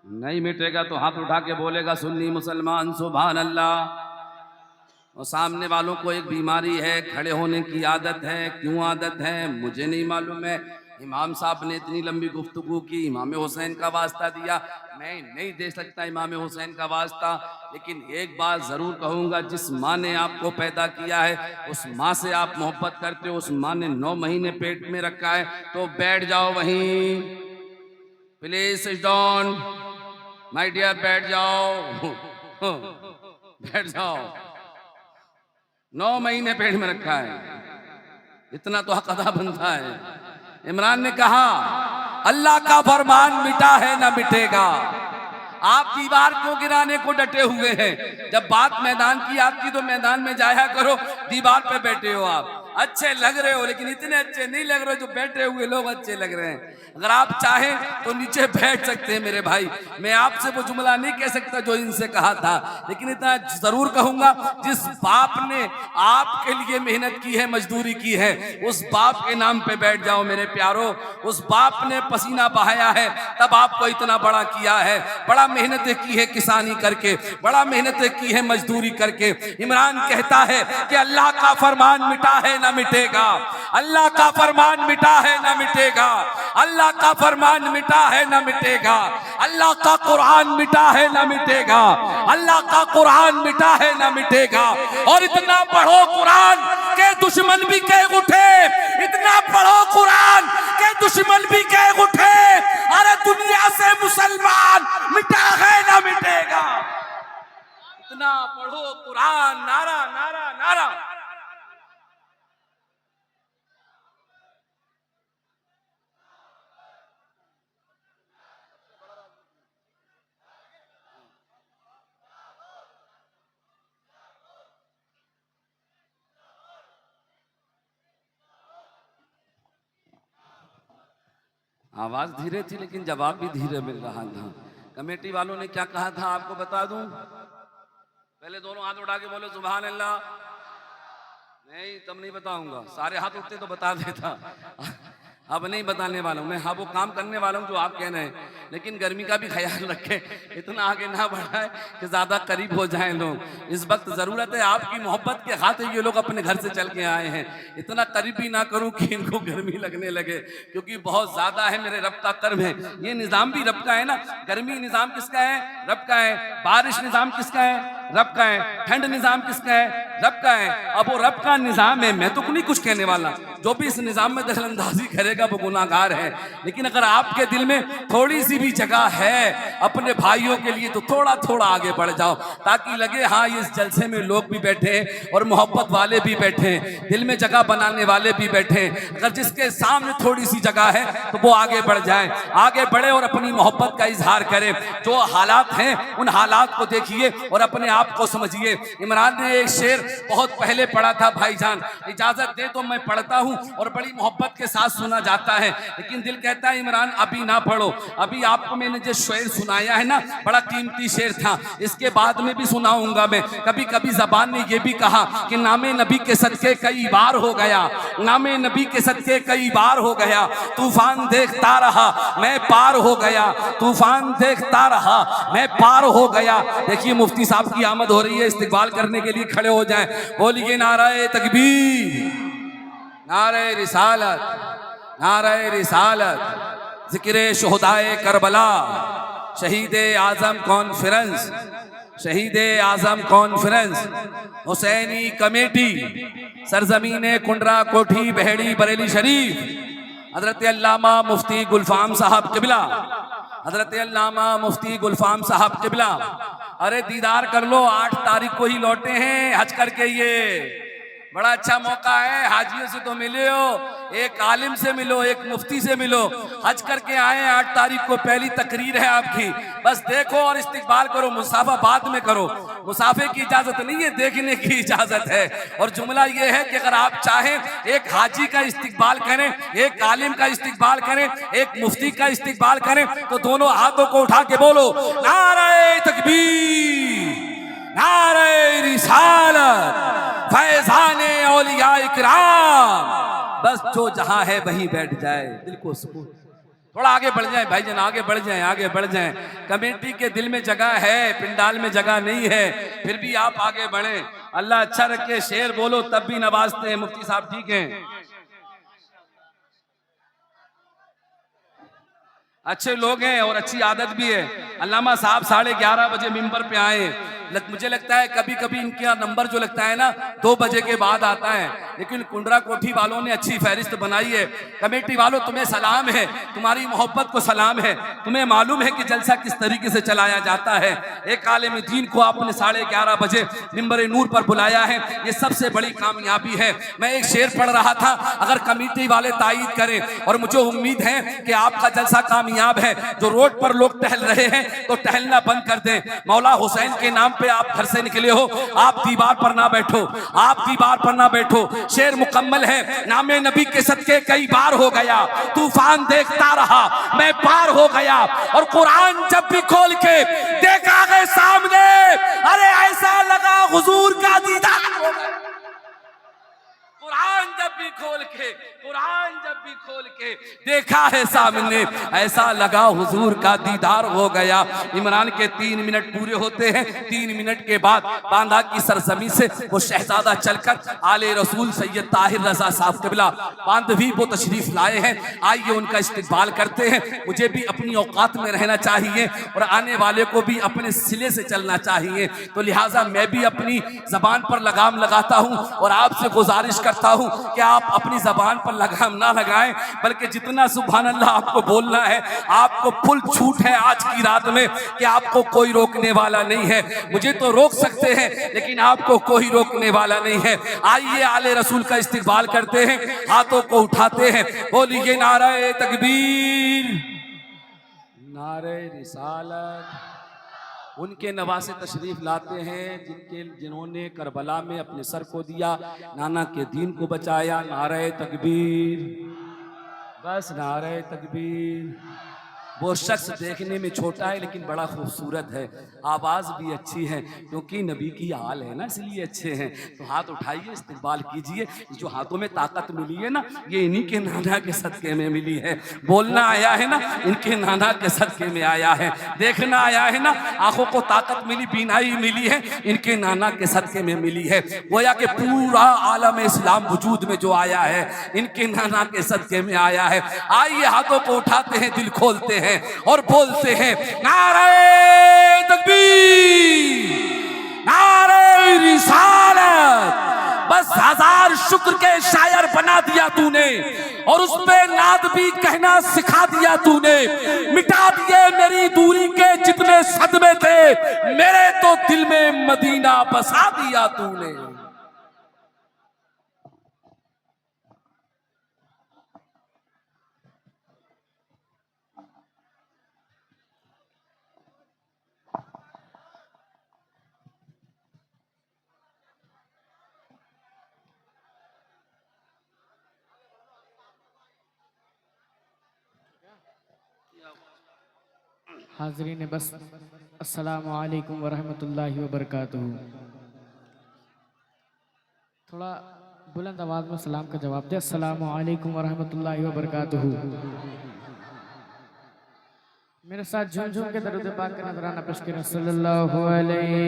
नहीं मिटेगा तो हाथ उठा के बोलेगा सुन्नी मुसलमान सुभान अल्लाह। और सामने वालों को एक बीमारी है, खड़े होने की आदत है। क्यों आदत है मुझे नहीं मालूम है। इमाम साहब ने इतनी लंबी गुफ्तगू की, इमाम हुसैन का वास्ता दिया। मैं नहीं दे सकता इमाम हुसैन का वास्ता, लेकिन एक बात जरूर कहूंगा, जिस माँ ने आपको पैदा किया है उस माँ से आप मोहब्बत करते हो। उस माँ ने 9 महीने पेट में रखा है, तो बैठ जाओ वहीं, please sit down my dear, बैठ जाओ बैठ जाओ। 9 महीने पेट में रखा है, इतना तो हक अदा बनता है। इमरान ने कहा अल्लाह का फरमान मिटा है ना मिटेगा। आप दीवार को गिराने को डटे हुए हैं। जब बात मैदान की आपकी तो मैदान में जाया करो, दीवार पे बैठे हो आप। अच्छे लग रहे हो लेकिन इतने अच्छे नहीं लग रहे जो बैठे हुए लोग अच्छे लग रहे हैं। अगर आप चाहें तो नीचे बैठ सकते हैं मेरे भाई। मैं आपसे वो जुमला नहीं कह सकता जो इनसे कहा था, लेकिन इतना जरूर कहूंगा, जिस बाप ने आपके लिए मेहनत की है, मजदूरी की है, उस बाप के नाम पे बैठ जाओ मेरे प्यारो। उस बाप ने पसीना बहाया है तब आपको इतना बड़ा किया है। बड़ा मेहनतें की है किसानी करके, बड़ा मेहनतें की है मजदूरी करके। इमरान कहता है कि अल्लाह का फरमान मिटा है ना मिटेगा, अल्लाह का फरमान मिटा है ना मिटेगा, अल्लाह का फरमान मिटा है ना मिटेगा, अल्लाह का कुरान मिटा है ना मिटेगा, अल्लाह का कुरान मिटा है ना मिटेगा। और इतना पढ़ो कुरान के दुश्मन भी कह उठे, इतना पढ़ो कुरान के दुश्मन भी कह उठे, अरे दुनिया से मुसलमान मिटा है ना मिटेगा। इतना पढ़ो कुरान, नारा नारा नारा। आवाज धीरे थी लेकिन जवाब भी धीरे मिल रहा था। कमेटी वालों ने क्या कहा था आपको बता दूं? पहले दोनों हाथ उठा के बोलो सुभान अल्लाह। नहीं तब नहीं बताऊंगा, सारे हाथ उठते तो बता देता। अब नहीं बताने वाला हूं मैं। हाँ वो काम करने वाला हूं जो आप कह रहे हैं, लेकिन गर्मी का भी ख्याल रखें, इतना आगे ना बढ़ाए कि ज्यादा करीब हो जाएं लोग। इस वक्त जरूरत है आपकी मोहब्बत के खातिर ये लोग अपने घर से चल के आए हैं। इतना करीब भी ना करूं कि इनको गर्मी लगने लगे, क्योंकि बहुत ज्यादा है। मेरे रब का कर्म है, ये निजाम भी रब का है ना। गर्मी निजाम किसका है? रब का है। बारिश निजाम किसका है? रब का है। ठंड निजाम किसका है? रब का है। अब वो रब का निजाम है, मैं तो नहीं कुछ कहने वाला। जो भी इस निजाम में दखलंदाजी करेगा वो गुनाहगार है। लेकिन अगर आपके दिल में थोड़ी सी भी जगह है अपने भाइयों के लिए, तो थोड़ा थोड़ा आगे बढ़ जाओ, ताकि लगे हाँ इस जलसे में लोग भी बैठे हैं और मोहब्बत वाले भी बैठे हैं, दिल में जगह बनाने वाले भी बैठे हैं। अगर जिसके सामने थोड़ी सी जगह है तो वो आगे बढ़ जाए, आगे बढ़े और अपनी मोहब्बत का इजहार करे। जो हालात हैं उन हालात को देखिए और अपने आप को समझिए। इमरान ने एक शेर बहुत पहले पढ़ा था भाईजान, इजाजत दे तो मैं पढ़ता हूँ और बड़ी मोहब्बत के साथ सुना जाता है, लेकिन दिल कहता है इमरान अभी ना पढ़ो। अभी आपको मैंने जो शेर सुनाया है ना, बड़ा कीमती शेर था, इसके बाद में भी सुनाऊंगा मैं। कभी कभी जबान ने यह भी कहा कि नामे नबी के सदके कई बार हो गया, नामे नबी के सदके कई बार हो गया, तूफान देखता रहा मैं पार हो गया, तूफान देखता रहा मैं पार हो गया। देखिए मुफ्ती साहब की आमद हो रही है, इस्तकबाल करने के लिए खड़े हो जाएं। बोलिए नारे तकबीर, नारे रिसालत, नारे रिसालत, जिक्रे शुहदाए करबला, शहीद आजम कॉन्फ्रेंस, शहीद आजम कॉन्फ्रेंस, हुसैनी कमेटी, सरजमीने कुंडरा कोठी बहेड़ी बरेली शरीफ, हजरत अल्लामा मुफ्ती गुलफाम साहब किबला, हजरत अल्लामा मुफ्ती गुलफाम साहब किबला। अरे दीदार कर लो, 8 तारीख को ही लौटे हैं हज करके। ये बड़ा अच्छा मौका है, हाजियों से तो मिले हो, एक आलिम से मिलो, एक मुफ्ती से मिलो, हज करके आए। 8 तारीख को पहली तकरीर है आपकी, बस देखो और इस्तकबाल करो। मुसाफा बाद में करो, मुसाफे की इजाजत नहीं है, देखने की इजाजत है। और जुमला ये है कि अगर आप चाहें एक हाजी का इस्तकबाल करें, एक आलिम का इस्तकबाल करें, एक मुफ्ती का इस्तकबाल करें, तो दोनों हाथों को उठा के बोलो नारे तकबीर, नारे रिसालत, फैज़ाने औलिया इकराम। बस जो जहां है वहीं बैठ जाए, दिल को सुकून। थोड़ा आगे बढ़ जाए भाईजान, आगे बढ़ जाए, आगे बढ़ जाए। कमेटी के दिल में जगह है, पिंडाल में जगह नहीं है, फिर भी आप आगे बढ़े। अल्लाह अच्छा रखे। शेर बोलो तब भी नवाजते हैं। मुफ्ती साहब ठीक हैं, अच्छे लोग हैं और अच्छी आदत भी है। अल्लामा साहब 11:30 बजे मिंबर पे आए। मुझे लगता है कभी कभी इनका नंबर जो लगता है ना 2 बजे के बाद आता है, लेकिन कुंडरा कोठी वालों ने अच्छी फहरिस्त बनाई है। कमेटी वालों तुम्हें सलाम है, तुम्हारी मोहब्बत को सलाम है। तुम्हें मालूम है कि जलसा किस तरीके से चलाया जाता है। एक आलिम दीन को आपने 11:30 बजे मिंबर नूर पर बुलाया है, ये सबसे बड़ी कामयाबी है। मैं एक शेर पढ़ रहा था, अगर कमेटी वाले तायीद करें, और मुझे उम्मीद है कि आपका जलसा कामयाब है। जो रोड पर लोग टहल रहे हैं तो टहलना बंद कर दें। मौला हुसैन के नाम पे आप घर से निकले हो, आप दीवार पर ना बैठो, आप दीवार पर ना बैठो। शेर मुकम्मल है। नामे नबी के सदके कई बार हो गया, तूफान देखता रहा मैं पार हो गया। और कुरान जब भी खोल के देखा गए सामने, अरे ऐसा लगा हुजूर का दीदार हो गया। कुरान जब भी खोल के, कुरान जब भी खोल के देखा है सामने, ऐसा लगा हुजूर का दीदार हो गया। इमरान के 3 मिनट पूरे होते हैं। 3 मिनट के बाद बांदा की सरजमी से वो शहजादा चलकर आले रसूल सैयद ताहिर रजा साहब क़िबला बांधवी वो तशरीफ लाए हैं। आइए उनका इस्तकबाल करते हैं। मुझे भी अपनी औकात में रहना चाहिए और आने वाले को भी अपने सिले से चलना चाहिए, तो लिहाजा मैं भी अपनी जबान पर लगाम लगाता हूँ और आपसे गुजारिश करता हूं कि आप अपनी जबान पर लगाम ना लगाएं, बल्कि जितना सुभान अल्लाह आपको बोलना है, आपको फुल छूट है आज की रात में कि आपको कोई रोकने वाला नहीं है। मुझे तो रोक सकते हैं लेकिन आपको कोई रोकने वाला नहीं है। आइए आले रसूल का इस्तकबाल करते हैं, हाथों को उठाते हैं, बोलिए नारे तकबीर, नारे रिसालत। उनके नवासे तशरीफ लाते हैं जिन्होंने करबला में अपने सर को दिया, नाना के दीन को बचाया। नारे तकबीर, बस नारे तकबीर। वो शख्स देखने में छोटा है लेकिन बड़ा खूबसूरत है, आवाज़ भी अच्छी है, क्योंकि नबी की हाल है ना, इसलिए अच्छे हैं। तो हाथ उठाइए, इस्तकबाल कीजिए। जो हाथों में ताकत मिली है ना, ये इन्हीं के नाना के सदके में मिली है। बोलना आया है ना, इनके नाना के सदके में आया है। देखना आया है ना, आंखों को ताकत मिली, बीनाई मिली है, इनके नाना के सदके में मिली है। गोया कि पूरा आलम इस्लाम वजूद में जो आया है, इनके नाना के सदके में आया है। आइए हाथों को उठाते हैं, दिल खोलते हैं और बोलते हैं नारे तकबीर, नारे रिसालत। बस 1000 शुक्र के शायर बना दिया तूने और उस पे नाद भी कहना सिखा दिया तूने। मिटा दिए मेरी दूरी के जितने सदमे थे, मेरे तो दिल में मदीना बसा दिया तूने। हाज़रीन बस, अस्सलामु अलैकुम वरहमतुल्लाहि वबरकातुहू। थोड़ा बुलंद आवाज़ में सलाम का जवाब दे, अस्सलामु अलैकुम वरहमतुल्लाहि वबरकातुहू। मेरे साथ झूम झूम के दरूद पाक का नजराना पेश करें। सल्लल्लाहु अलैहि